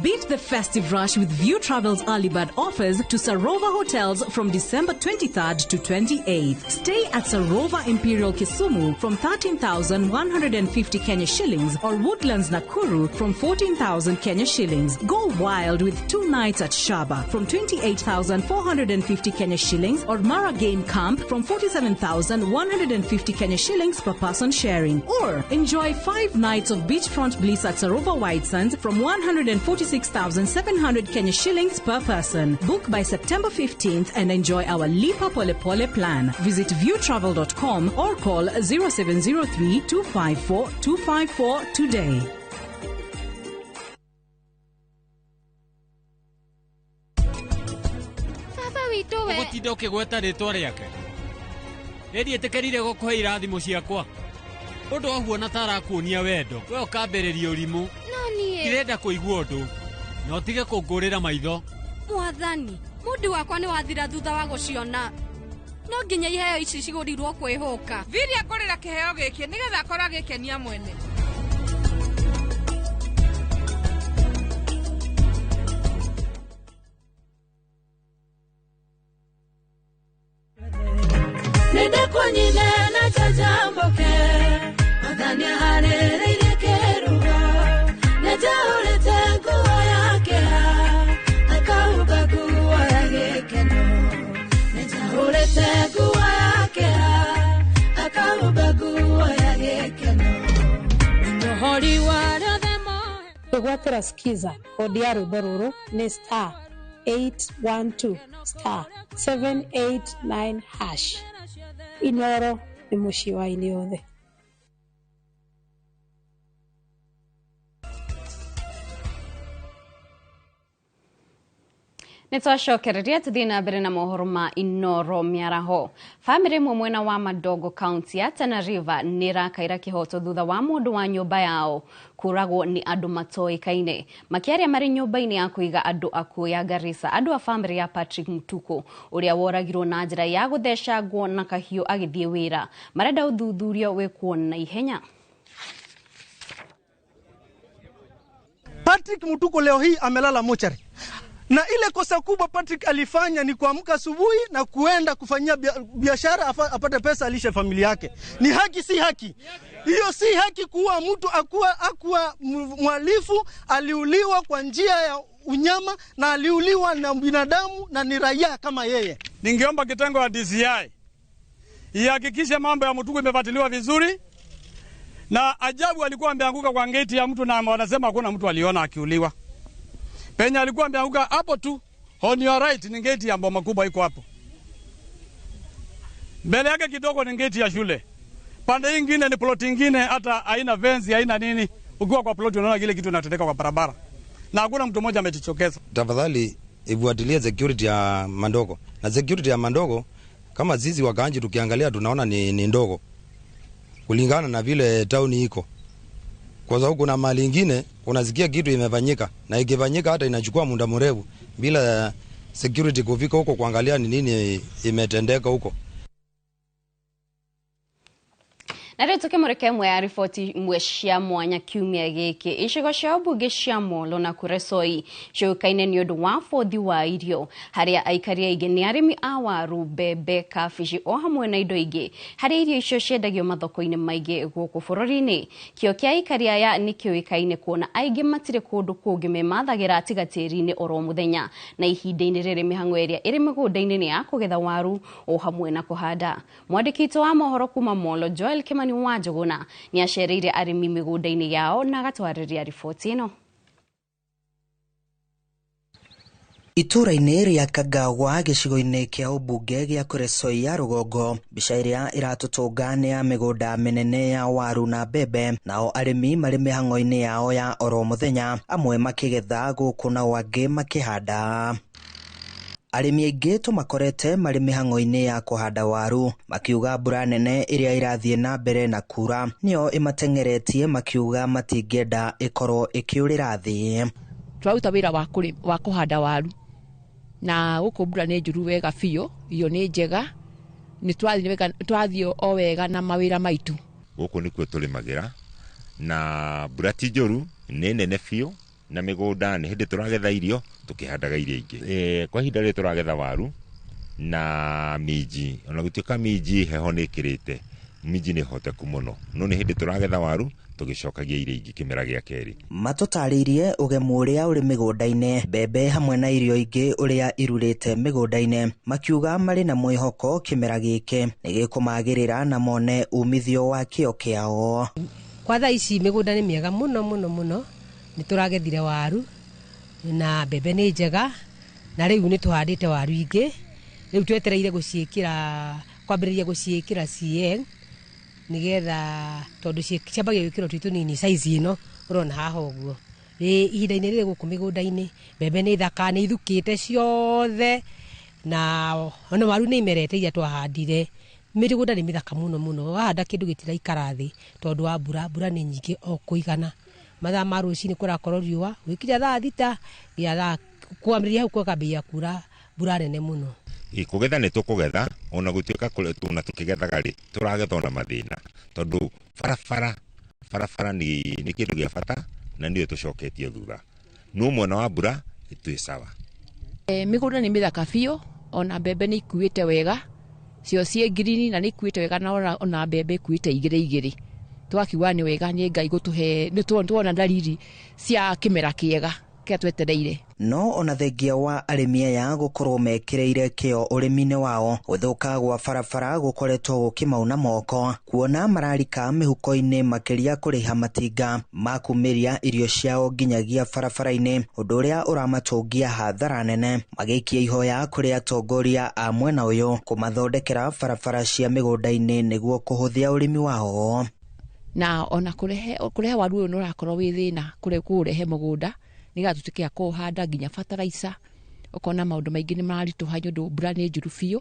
Beat the festive rush with View Travel's early bird offers to Sarova hotels from December 23rd to 28th. Stay at Sarova Imperial Kisumu from 13,150 Kenya shillings or Woodlands Nakuru from 14,000 Kenya shillings. Go wild with 2 nights at Shaba from 28,450 Kenya shillings or Mara Game Camp from 47,150 Kenya shillings per person sharing. Or enjoy 5 nights of beachfront bliss at Sarova White Sands from 146,700 Kenya shillings per person. Book by September 15th and enjoy our Lipa Pole Pole plan. Visit viewtravel.com or call 0703 254 254 today. Baba witũ we ũgũtinda ũkĩgweta rĩtwa rĩake. Ĩndĩ ĩtĩkĩrire gũkũhe irathimo ciakwa. Ũndũ wahuona ta arakuonia wendo. We ũkambĩrĩria ũrimũ. No niĩ Ndirenda kũigua ũndũ. Na ũtige kũngũrĩra maitho. Mwathani, mũndũ wakwa nĩ wathira thutha wa gũciona. No nginya iheo ici cigũrirwo kwĩhũka. Viria ngũrĩra kĩheo gĩkĩ nĩgetha akorwo agĩkenia mwene. Nende konyine na chajamboke Madhania harereire keruga Nejaulete nguo yake Akauga nguo ya gĩkeno Nejaulete nguo yake Akauga nguo ya gĩkeno Ndohori warathemo Tugwatĩra skiza kodi ya rwĩmbo rũrũ nĩ star 812 star 789 hash. Inoro ni muciĩ wa ini yothe. Nitwacokereria tuthii na mbere na mohoro ma Inoro miaraho. Family mwena wa Madogo County ya Tana River nirakaira kihoto thutha wa mundu wa nyumba yao kuragwo ni andu matoikaine. Makiaria mari nyumba-ini ya kuiga andu akuo ya Garissa. Andu a family ya Patrick Mutuku uria woragirwo na njira ya guthecangwo na kahiu agithie wira. Marenda uthuthurio wekwo na ihenya. Patrick Mutuku leo hii amelala mochari. Na ile kosa kubwa Patrick alifanya ni kuamka asubuhi na kuenda kufanyia biashara apate pesa alishe familia yake. Ni haki si haki? Hiyo si haki kuwa mtu akuwa mhalifu, aliuliwa kwa njia ya unyama na aliuliwa na binadamu na ni raia kama yeye. Ningeomba kitengo ya DCI ihakikishe mambo ya Mutuku imefuatiliwa vizuri. Na ajabu alikuwa ameanguka kwa gate ya mtu na wanasema hakuna mtu aliona akiuliwa. Penya alikuwa ameanguka hapo tu. On your right ni gate ya Mboma Kubwa iko hapo. Mbele yake kidogo ni gate ya shule. Pande nyingine ni plot nyingine hata haina fence, haina nini. Ukiwa kwa plot unaona kile kitu kinatendeka kwa barabara. Na hakuna mtu mmoja ametichokeza. Tafadhali ifuatilie security ya Mandogo. Na security ya Mandogo kama zizi wakaanji tukiangalia tunaona ni ndogo. Kulingana na vile town iko. Kwa sababu kuna mali nyingine unasikia kitu imefanyika na ikifanyika hata inachukua muda mrefu bila security kufika huko kuangalia ni nini imetendeka huko. Na rĩu tũkĩmũrĩka ĩmwe ya riboti imwe cia mwanya kiumia gĩkĩ. Icigo cia ũmbunge cia Molo na Kuresoi ciũĩkaine nĩ ũndũ wa bũthi wa irio, harĩa aikari aingĩ nĩ arĩmi a waru, mbembe, kabici o hamwe na indo ingĩ, harĩa irio icio ciendagio mathoko-inĩ maingĩ gũkũ bũrũri-inĩ. Kĩo kĩa aikari aya nĩ kĩũĩkaine kuona aingĩ matirĩ kũndũ kũngĩ memathagĩra tiga tĩri-inĩ oro mũthenya, na ihinda-inĩ rĩrĩ mĩhang'o ĩrĩa ĩrĩ mĩgũnda-inĩ nĩ ya kũgetha waru o hamwe na kũhanda. Mwandĩki witũ wa mohoro kuma Molo Joel Kimani wa Njuguna nĩ acereire arĩmi mĩgũnda-inĩ yao na agatwarĩria riboti ĩno. Itũra-inĩ rĩa Kagawa gĩcigo-inĩ kĩa ũmbunge gĩa Kuresoi ya rũgongo, mbica ĩrĩa ĩratũtũnga nĩ ya mĩgũnda mĩnene ya waru na mbembe, nao arĩmi marĩ mĩhang'o-inĩ yao ya oro mũthenya, amwe makĩgetha gũkũ na angĩ makĩhanda. Arĩmi aingĩ tũmakorete marĩ mĩhang'o-inĩ ya kũhanda waru, makiuga mbura nene ĩrĩa ĩrathiĩ na mbere na kura nĩyo ĩmatengeretie, makiuga matingĩenda ĩkorwo ĩkĩũrĩra thĩ. Twaruta wĩra wa kũhanda waru na gũkũ mbura nĩ njuru wega biũ, iyo nĩ njega, nĩ twathiĩ o wega na mawĩra maitũ. Gũkũ nĩkuo tũrĩmagĩra na mbura ti njũru, nĩ nene biũ, na mĩgũnda nĩ hĩndĩ tũragetha irio tũkĩhandaga irio ingĩ. Kwa ihinda rĩrĩ tũragetha waru na minji, ona gũtuĩka minji heho nĩ ĩkĩrĩte, minji nĩ hoteku mũno, no nĩ hĩndĩ tũragetha waru tũgĩcokagia irio ingĩ kĩmera gĩa kerĩ. Matũtarĩirie ũgemu ũrĩa ũrĩ mĩgũnda-inĩ, mbembe hamwe na irio ingĩ ũrĩa irurĩte mĩgũnda-inĩ, makiuga marĩ na mwĩhoko kĩmera gĩkĩ nĩ gĩkũmagĩrĩra na mone umithio wa kĩo kĩao. Kwa thaa ici mĩgũnda nĩ mĩega mũno mũno mũno, nĩ tũragethire waru na mbembe nĩ njega, na rĩu nĩ tũhandĩte waru ingĩ, rĩu twetereire kwambĩrĩria gũciĩkĩra CN nigetha tondũ ciambagia gwĩkĩrwo twĩ tũnini size ĩno ũrona haha ũguo. Ihinda-inĩ rĩrĩ gũkũ mĩgũnda-inĩ mbembe nĩ thaka, nĩ ithukĩte ciothe, na ona waru nĩ imerete iria twahandire. Mĩgũnda nĩ mĩthaka mũno mũno, wahanda kĩndũ gĩtiraikara thĩ tondũ wa mbura nĩ nyingĩ o kũigana. Mathaa ma rũcinĩ kũrakorwo riũa, gwĩkinya thaa thita nginya kwambĩrĩria hau kwambĩrĩria kura mbura nene mũno. Kũgetha nĩ tũkũgetha, ona gũtuĩka tũna tũkĩgethaga rĩ, tũragetha ona mathĩna, tondũ barabara nĩ kĩndũ gĩa bata na nĩyo tũcoketie thutha. No mwena wa mbura twĩ sawa. Mĩgũnda nĩ mĩthaka biũ, ona mbembe nĩ ikuĩte wega, cio ciĩ green na nĩ ikuĩte wega, na ona mbembe ikuĩte igĩrĩ. Twakiuga nĩ wega, nĩ Ngai gũtũhe, nĩ tuona dalili cia kĩmera kĩega kĩa twetereire. No ona thengia wa arĩmi aya gũkorwo mekĩrĩire kĩo ũrĩmi-inĩ wao, gũthũka gwa barabara gũkoretwo gũkĩmauna moko, kuona mararika mĩhuko-inĩ makĩria kũrĩha matinga makumĩria irio ciao nginyagia barabara-inĩ, ũndũ ũrĩa ũramatũngia hathara nene, magĩikia ihoya kũrĩ atongoria a mwena ũyũ kũmathondekera barabara cia mĩgũnda-inĩ nĩguo kũhũthia ũrĩmi wao. Na ona kũrehe waru ũyũ nĩ ũrakorwo wĩ thĩna kũrehe mũgũnda, nĩgetha tũtuĩke a kũhanda nginya fertilizer, ũkona maũndũ maingĩ nĩ maritũha nĩ ũndũ mbura nĩ njuru biũ.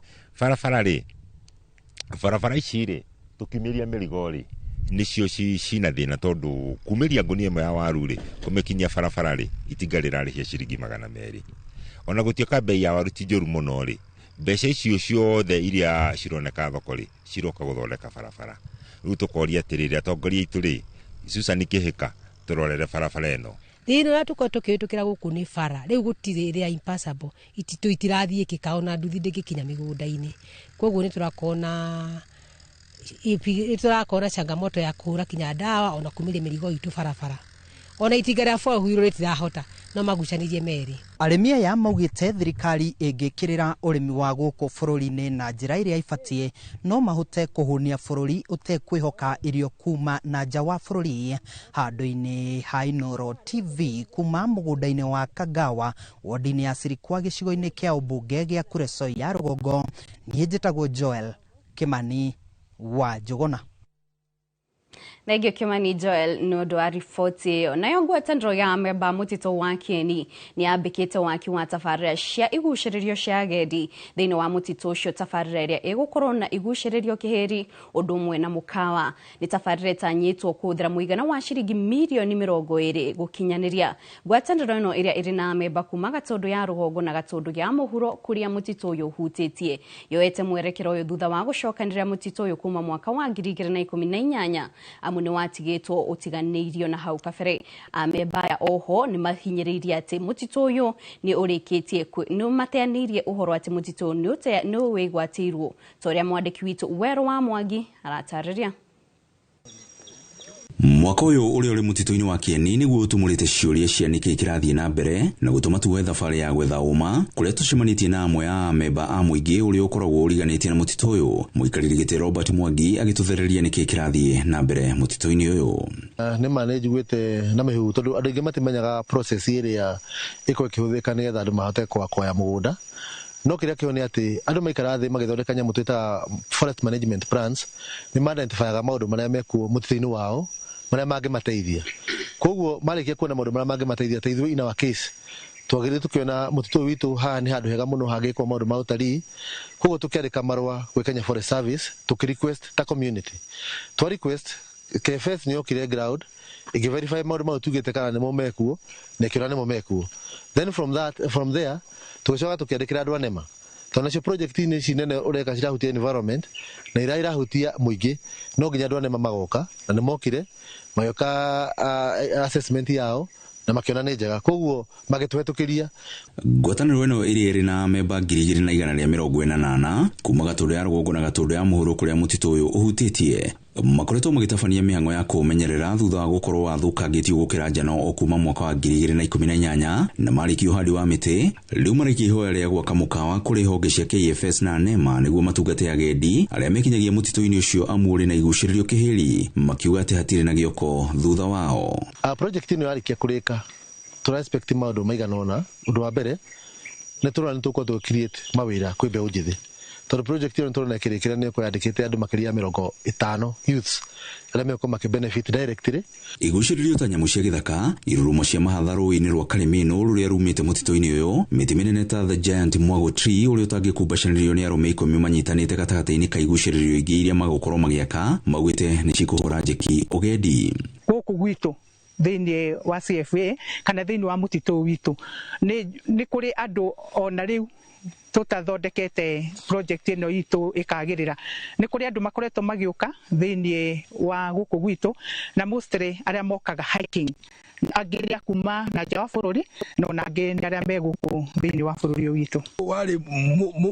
Barabara ici rĩ, tũkiumĩria mĩrigo rĩ, nĩcio cina thĩna, tondũ kumĩria ngũnia ĩmwe ya waru rĩ, kũmĩkinyia barabara rĩ, itinga rĩrarĩhia ciringi 200. Ona gũtuĩka bei ya waru ti njũru mũno rĩ, mbeca icio ciothe iria cironeka thoko rĩ, ciroka gũthondeka barabara. Rĩu tũkoria atĩrĩrĩ, atongoria aitũ rĩ, Susan Kĩhĩka, tũrorere barabara ĩno. Thĩinĩ wa tũkorwo tũkĩhĩtũkĩra gũkũ nĩ bara, rĩu gũtirĩ ĩrĩa impassable, ititũ itirathiĩ kĩka ona nduthi ndĩngĩkinya mĩgũnda-inĩ. Koguo nĩ tũrakona changamoto ya kũhũra kinya ndawa ona kumĩria mĩrigo itũ barabara. Ona itinga rĩa huiro rĩtirahota, no magucanĩrie merĩ. Arĩmi aya maugĩte thirikari ĩngĩkĩrĩra ũrĩmi wa gũkũ bũrũri-inĩ na njĩra ĩrĩa ibatiĩ, no mahote kũhũnia bũrũri ũtekwĩhoka irio kuma na nja wa bũrũri. Handũ-inĩ ha Inooro TV kuma mũgũnda-inĩ wa Kagawa, wodi-inĩ ya Sirikwa gĩcigo-inĩ kĩa ũmbunge gĩa Kuresoi ya rũgongo, niĩ njĩtagwo Joel Kimani wa Njuguna. Thengio Kimani Joel no ndo wa riboti ĩyo. Nayo ngwatanĩro ya memba mũtitũ wa Kieni nĩ yambĩkĩte waki wa tabarĩra cia igucĩrĩrio cia agendi thĩinĩ wa mũtitũ ũcio, tabarĩra ĩrĩa ĩgũkorwo na igucĩrĩrio kĩheri ũndũ ũmwe na mũkawa. Nĩ tabarĩra ĩtanyĩtwo kũhũthĩra mũigana wa ciringi mirioni 20 gũkinyanĩria. Ngwatanĩro ĩno ĩrĩa ĩrĩ na memba kuma Gatundu ya rũgongo na Gatundu ya mũhuro kũrĩa mũtitũ ũyũ ũhutĩtie yoete mwerekero ũyũ thutha wa gũcokanĩrĩra mũtitũ ũyũ kuma mwaka wa 2018 ni watigĩtwo ũtiganĩirio na hau kabere. Amemba ya oho nĩ mahinyĩrĩirie atĩ mũtitũ ũyũ nĩ ũrĩkĩtie nĩ mateanĩirie ũhoro atĩ mũtitũ nĩ wĩgwatĩirwo, ta ũrĩa mwandĩki witũ Wero wa Mwangi aratarĩria. Mwaka ũyũ ũrĩa ũrĩ mũtitũ-inĩ wa Kieni nĩguo ũtumũrĩte ciũria cia nĩkĩ kĩrathiĩ na mbere na gũtũma tuwe thabarĩ ya gwetha ũma kũrĩa tũcemanĩtie na amwe a memba a mũingĩ ũrĩa ũkoragwo ũriganĩtie na mũtitũ ũyũ. Mũikarĩri gĩtĩ Robert Mwangi agĩtũthereria nĩkĩ kĩrathiĩ na mbere mũtitũ-inĩ ũyũ. Nĩ manĩnjiguĩte na mĩhuhu tondũ andũ aingĩ matimenyaga process ĩrĩa ĩkoragwo ĩkĩhũthĩka nĩgetha andũ mahote kuoya mũgũnda. No kĩrĩa kĩho nĩ atĩ andũ maikara thĩ magĩthondeka nyamũ twĩtaga forest management plans, nĩ ma-identifyaga maũndũ marĩa mekuo mũtitũ-inĩ wao marĩa mangĩmateithia. Koguo marĩkia kuona maũndũ marĩa mangĩmateithia ta ithuĩ in our case twagĩrĩire tukiona mũtitũ witũ haha nĩ handũ hega mũno hangĩkwo maũndũ ma ũtarii. Koguo tũkĩandĩka marũa gwĩ Kenya Forest Service request ta community. Twa request KFS nĩ yokire ground ĩgĩverify maũndũ mau tugĩte kana nĩmo mekuo na ĩkĩona nĩmo mekuo. Then from there tũgĩcoka tũkĩandĩkĩra andũ a NEMA tondũ nacio project-inĩ ici nene ũreka cirahutia environment na irahutia mũingĩ, no nginya andũ a NEMA magoka na nĩ mokire magĩoka assessment yao na makiona nĩ njega, koguo magĩtũhetũkĩria. Ngwatanĩro ĩno ĩrĩa ĩrĩ na memba 248 kuma Gatundu ya rũgongo na Gatundu ya mũhuro kũrĩa mũtitũ ũyũ ũhutĩtie makoretwo magĩtabania mĩhang'o ya kũmenyerera thutha wa gũkorwo wathũkangĩtio gũkĩra njano o kuma mwaka wa 2018 na marĩkia ũhandi wa mĩtĩ. Rĩu marĩkia ihoya rĩa gwaka mũkawa kũrĩ honge cia KFS na NEMA nĩguo matungate agendi arĩa mekinyagia mũtitũ-inĩ ũcio amu ũrĩ na igucĩrĩrio kĩheri, makiuga atĩ hatirĩ na gĩoko thutha wao. Project ĩno yarĩkia kũrĩka tũra-expect maũndũ maigana ũna. Ũndũ wa mbere nĩ tũrona nĩ tũkorwo tũ-create mawĩra kwĩ mbeũ njĩthĩ tondũ project ĩyo tũrona ĩkĩrĩkĩra nĩ kwandĩkĩte andũ makĩria 50 youths arĩa mekwenda makĩbenefit directly. Igucĩrĩrio ta nyamũ cia gĩthaka, irurumo cia mahatha rũĩ-inĩ rwa Karimino rũrĩa rumĩte mũtitũ-inĩ ũyũ, mĩtĩ mĩnene ta the giant Mwago tree ũrĩa ũtangĩkumbacanĩrio nĩ arũme 10 manyitanĩte gatagatĩ-inĩ ka igucĩrĩrio ingĩ iria magũkorwo magĩaka, maugĩte nĩ cikũhũra njeki ũgendi. Gũkũ gwitũ thĩinĩ wa CFA kana thĩinĩ wa mũtitũ witũ nĩ kũrĩ andũ ona rĩu tutathondekete project ĩno itũ ĩkagĩrĩra. Nĩ kũrĩ andũ makoretwo magĩũka thĩinĩ wa gũkũ gwitũ na mostly arĩa mokaga hiking, angĩ kuma na nja wa bũrũri no na angĩ nĩ arĩa me gũkũ thĩinĩ wa bũrũri witũ. Warĩ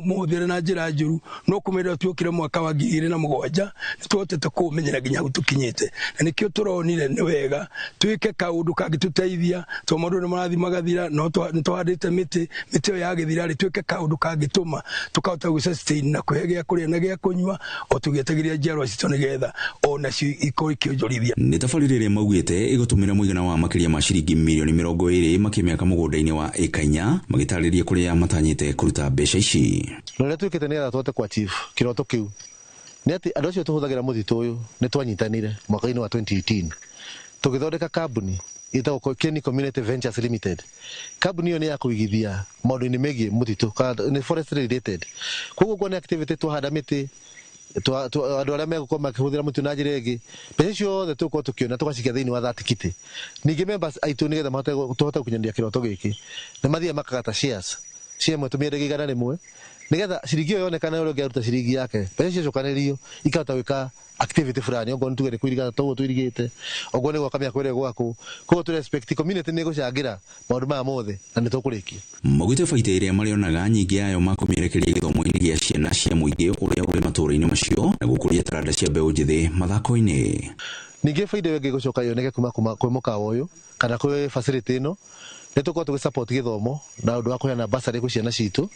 mũhũthĩre na njĩra njũru no kũmĩrĩra tuokire mwaka wa 2007 nĩtũhotete kũmenyera nginya hau tũkinyĩte, na nĩkĩo tũronire nĩ wega twĩke kaũndũ kangĩtũteithia to maũndũ nĩ marathi magathira no nĩtũhandĩte mĩtĩ ĩyo yagĩthira rĩ twĩke kaũndũ kangĩtũma tũkahota gũsustain na kũhe gĩa kũrĩa na gĩa kũnyua o tũgĩetagĩria njiarwa citũ nĩgetha ona cio ikorwo ikĩonjorithia. Nĩ tabarĩra ĩrĩa maugĩte ĩgũtũmĩra mũigana wa makĩria ma ciringi mirioni 20 makĩmĩaka mũgũnda-inĩ wa ĩkainya, magĩtarĩria kũrĩa matanyĩte kũruta mbeca ici. Rĩrĩa twĩkĩte nĩgetha tũhote kũachieve kĩroto kĩu nĩ atĩ andũ acio tũhũthagĩra mũtitũ ũyũ nĩ twanyitanire mwaka-inĩ wa 2018 tũgĩthondeka kambuni ĩtagwo Kieni Community Ventures Limited. Kambuni ĩyo nĩ ya kũigithia maũndũ-inĩ megiĩ mũtitũ, nĩ forest related. Koguo nĩ activity twahanda mĩtĩ andũ arĩa megũkorwo makĩhũthĩra mũtitũ na njĩra ĩngĩ, mbeca ciothe tũgũkorwo tũkĩona tũgacikia thĩinĩ wa that kiti. Ningĩ members aitũ nĩgetha tũhote gũkinyanĩria kĩroto gĩkĩ nĩ mathiaga makagata shares cia tũmĩendagia 100 nĩgetha ciringi ĩyo yonekana ũrĩa ũngĩaruta ciringi yake, mbeca icio cokanĩrĩrio ikahota gwĩka activity fulani, okorwo nĩ tuge nĩ kũiriga toguo tũirigĩte, okorwo nĩ gwaka mĩako ĩrĩa gwakwo. Koguo tũ respect community nĩ gũcangĩra maũndũ maya mothe na nĩ tũkũrĩkia. Maugĩte baita ĩrĩa marĩonaga nyingĩ yayo makũmĩerekeria gĩthomo-inĩ gĩa ciana cia mũingĩ ũrĩa ũrĩ matũũra-inĩ macio na gũkũria taranda cia mbeũ njĩthĩ mathako-inĩ. Ningĩ baita ĩyo ĩngĩ gũcoka yoneke kuma kwĩ mũkawa ũyũ kana kwĩ facility ĩno nĩ tũkorwo tũgĩsupport gĩthomo na ũndũ wa kũheana bursary kwĩ ciana citũ,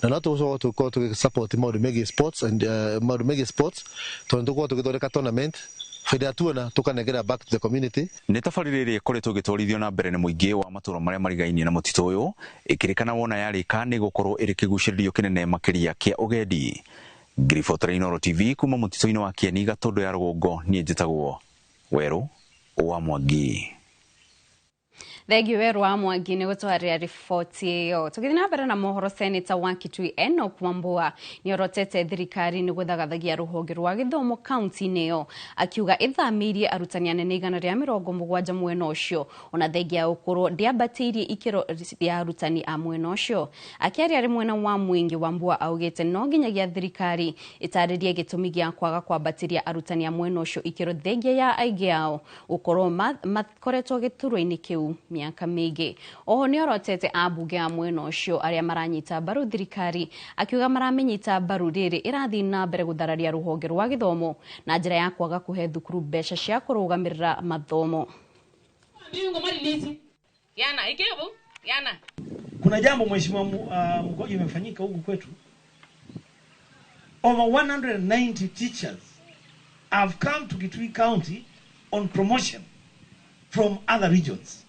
na no tũkorwo tũgĩsupport maũndũ megiĩ sports and maũndũ megiĩ sports tondũ tũkorwo tũgĩthondeka tournament faida tuona tukanegera back to the community. Nĩ tabarĩra ĩrĩa ĩkoretwo ĩgĩtwarithio na mbere nĩ mũingĩ wa matũũra marĩa marigainie na mũtitũ ũyũ, ĩkĩrĩkana wona yarĩka nĩ gũkorwo ĩrĩ kĩgucĩrĩrio kĩnene makĩria kĩa ũgendi. Ngiribotera Inooro TV kuma mũtitũ-inĩ wa Kieni Gatundu ya rũgongo, niĩ njĩtagwo Weru wa Mwangi. Thegi Weru wa Mwangi nĩ gũtwarĩra riboti ĩyo. Tũgĩthiĩ na mbere na mohoro, Seneta wa Kitui Enoch Wambua nĩorotete thirikari nĩ gũthagathagia rũhonge rwa gĩthomo kaunti-inĩ ĩyo, akiuga ĩthamirie arutani anene 170 mwena ũcio, ona thengia ya ũkũrũ ndĩambatĩirie ikĩro ya arutani a mwena ũcio. Akĩaria arĩ mwena wa Mwingi, Wambua augĩte no nginyagia thirikari ĩtarĩrie gĩtũmi gĩa kwaga kwambatĩria arutani a mwena ũcio ikĩro thengia ya aingĩ ao ũkũrũ makoretwo gĩturwa-inĩ kĩu miaka mingi. Oho nĩorotete ambunge a mwena ũcio arĩa maranyita mbaru thirikari, akiuga maramenyita mbaru rĩrĩ ĩrathiĩ na mbere gũthararia rũhonge rwa gĩthomo na njĩra ya kwaga kũhe thukuru mbeca cia kũrũgamĩrĩra mathomo. Kuna jambo mheshimiwa Mgoji imefanyika huku kwetu. Over 190 teachers have come to Kitui County on promotion from other regions.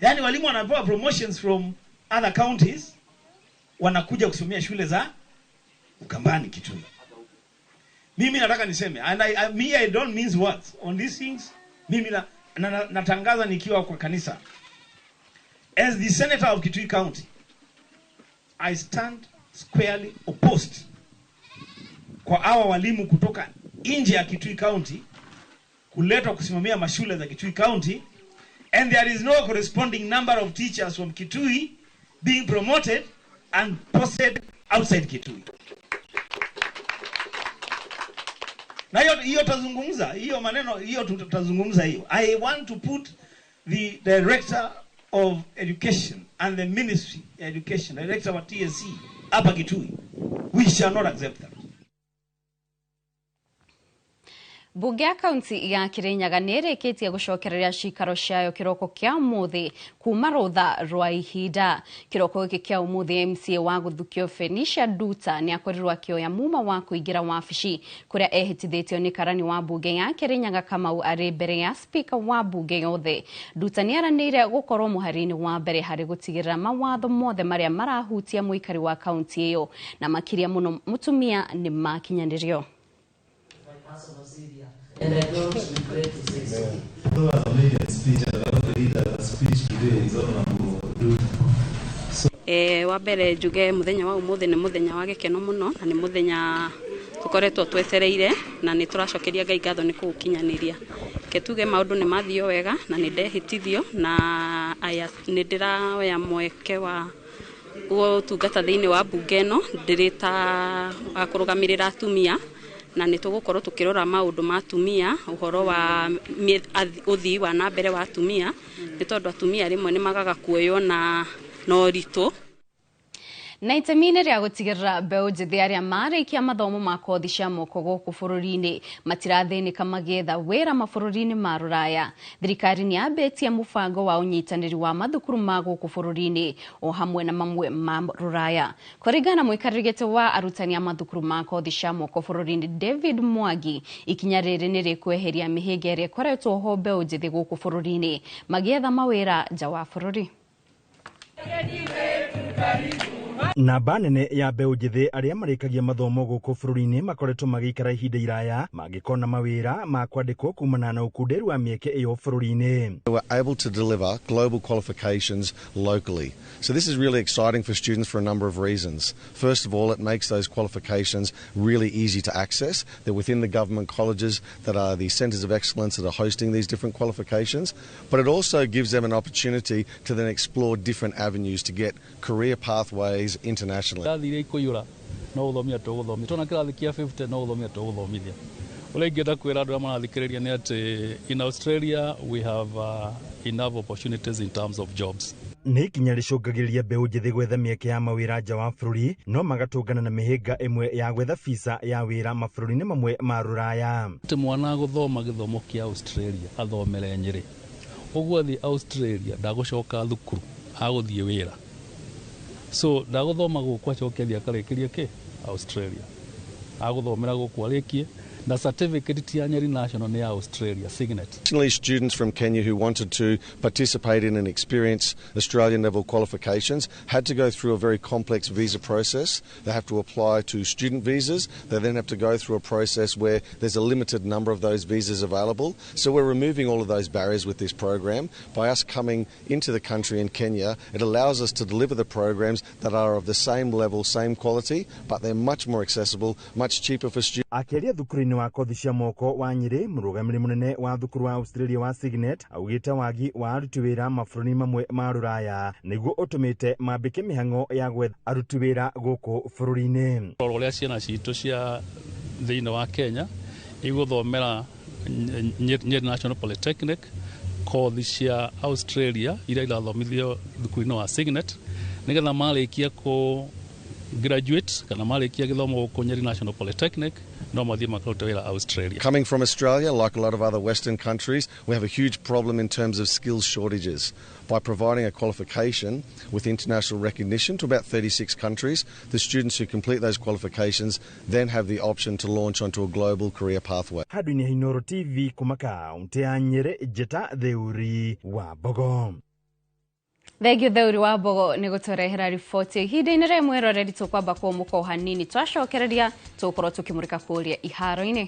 Yani walimu wanapewa promotions from other counties, wanakuja kusomea shule za Ukambani Kitui. Mimi nataka niseme, and I don't mince words on these things. Mimi natangaza nikiwa kwa kanisa. As the senator of Kitui County, I stand squarely opposed kwa hawa walimu kutoka nje ya Kitui County kuletwa kusimamia mashule za Kitui County, and there is no corresponding number of teachers from Kitui being promoted and posted outside Kitui. Na hiyo tazungumza, hiyo maneno, hiyo tutazungumza hiyo. I want to put the director of education and the ministry of education, director of TSC, hapa Kitui. We shall not accept that. Bunge ya kaunti ya Kirinyaga nĩrĩkĩtie gũcokereria cikaro ciayo kiroko kia umuthi kuma rutha rwa ihinda. Kiroko gĩkĩ kia umuthi, MCA wa Gũthukio Fenicia Nduta nĩakorirwo akĩoya muma wa kũingĩra wabici kũrĩa ehĩtithĩtio nĩ karani wa bunge ya Kirinyaga Kamau arĩ mbere ya speaker wa bunge yothe. Nduta nĩaranĩire gũkorwo mũhari-inĩ wa mbere harĩ gũtigĩrĩra mawatho mothe marĩa marahutia mũikari wa kaunti ĩyo na makĩria mũno mũtumia nĩ makinyanĩrio. And I don't regret to say so. No, I made a speech, and I believe that the speech today is honorable. Wa mbere njuge muthenya wa umuthi ni muthenya wa gikeno muno na ni muthenya tukoretwo twetereire na ni turacokeria Ngai ngatho ni kugukinyaniria. Ketuge maundu ni mathio wega na ni ndehitithio na aya ni ndiraoya mweke wa gutungata thiini wa bunge no ndirita akurugamirira atumia na nitugukorwo tukirora maundu ma atumia, uhoro wa uthii wa na mbere wa atumia, ni tondu atumia rimwe ni magaga kuoywo na ritu. Na itemi-inĩ rĩa gũtigĩrĩra mbeũ njĩthĩ arĩa marĩkia mathomo ma kothi cia moko gũkũ bũrũri-inĩ matirathĩnĩka magĩetha wĩra mabũrũri-inĩ ma rũraya, thirikari nĩyambĩtie mũbango wa ũnyitanĩri wa mathukuru ma gũkũ bũrũri-inĩ o hamwe na mamwe ma rũraya. Kũringana na mũikarĩri gĩtĩ wa arutani a mathukuru ma kothi cia moko bũrũri-inĩ David Mwangi, ikinya rĩrĩ nĩ rĩkweheria mĩhĩnga ĩrĩa ĩkoretwo ho mbeũ njĩthĩ gũkũ bũrũri-inĩ magĩetha mawĩra nja wa bũrũri. Namba nene ya mbeũ njĩthĩ arĩa marĩkagia mathomo gũkũ bũrũri-inĩ makoretwo magĩikara ihinda iraya mangĩkona mawĩra ma kwandĩkwo kumana na ũkunderu wa mĩeke ĩyo bũrũri-inĩ. We're able to deliver global qualifications locally. So this is really exciting for students for a number of reasons. First of all, it makes those qualifications really easy to access. They're within the government colleges that are the centres of excellence that are hosting these different qualifications. But it also gives them an opportunity to then explore different avenues to get career pathways internationally. No uthomia tuguthomithia tona kirathi kia 50 no uthomia tuguthomithia ule ingenda kwira andu marathikiriria ni ati in Australia we have enough opportunities in terms of jobs. Nĩ ikinya rĩcũngagĩrĩria mbeũ njĩthĩ gwetha mĩeke ya mawĩra nja wa bũrũri no magatũngana na mĩhĩnga ĩmwe ya gwetha visa ya wĩra mabũrũri-inĩ mamwe ma rũraya. Ti mwana gũthoma gĩthomo kia Australia athomere Nyĩrĩ ũguo thi Australia ndagũcoka thukuru agũthiĩ wĩra. So ndaguthoma gũkũ acokeria akarĩkĩria kĩ Australia agũthomera gũkũ arĩkie na certificate ya Nyeri National ni ya Australia Signet. Additionally, students from Kenya who wanted to participate in and experience Australian level qualifications had to go through a very complex visa process. They have to apply to student visas. They then have to go through a process where there's a limited number of those visas available. So we're removing all of those barriers with this program. By us coming into the country in Kenya, it allows us to deliver the programs that are of the same level, same quality, but they're much more accessible, much cheaper for students. Akeria thukuru-ini wa kothi cia moko wa Nyeri, murugamiri munene wa thukuru wa Australia wa Signet augite wagi wa aruti wira mabũrũri mamwe ma rũraya niguo ũtũmĩte mambĩke mĩhang'o ya gwetha aruti wira gũkũ bũrũri-inĩ. Ũrĩa ciana citũ cia thĩinĩ wa Kenya igũthomera Nyeri National Polytechnic kothi cia Australia iria irathomithio thukuru-inĩ wa Signet nigetha marĩkia ku graduate kana marĩkia gĩthomo gũkũ Nyeri National Polytechnic no mathiĩ makarute wĩra Australia. Coming from Australia, like a lot of other Western countries, we have a huge problem in terms of skills shortages. By providing a qualification with international recognition to about 36 countries, the students who complete those qualifications then have the option to launch onto a global career pathway. Haduni Hinoro TV kumaka untea Nyeri Jeta Theuri wa Bogo. Thegio Theuri wa Bogo nĩ gũtũrehera riboti ihinda-inĩ rĩmwe rĩrĩa tũkwamba kũmũka hanini twacokereria tũkorwo tũkĩmũrĩka kũrĩa iharo-inĩ.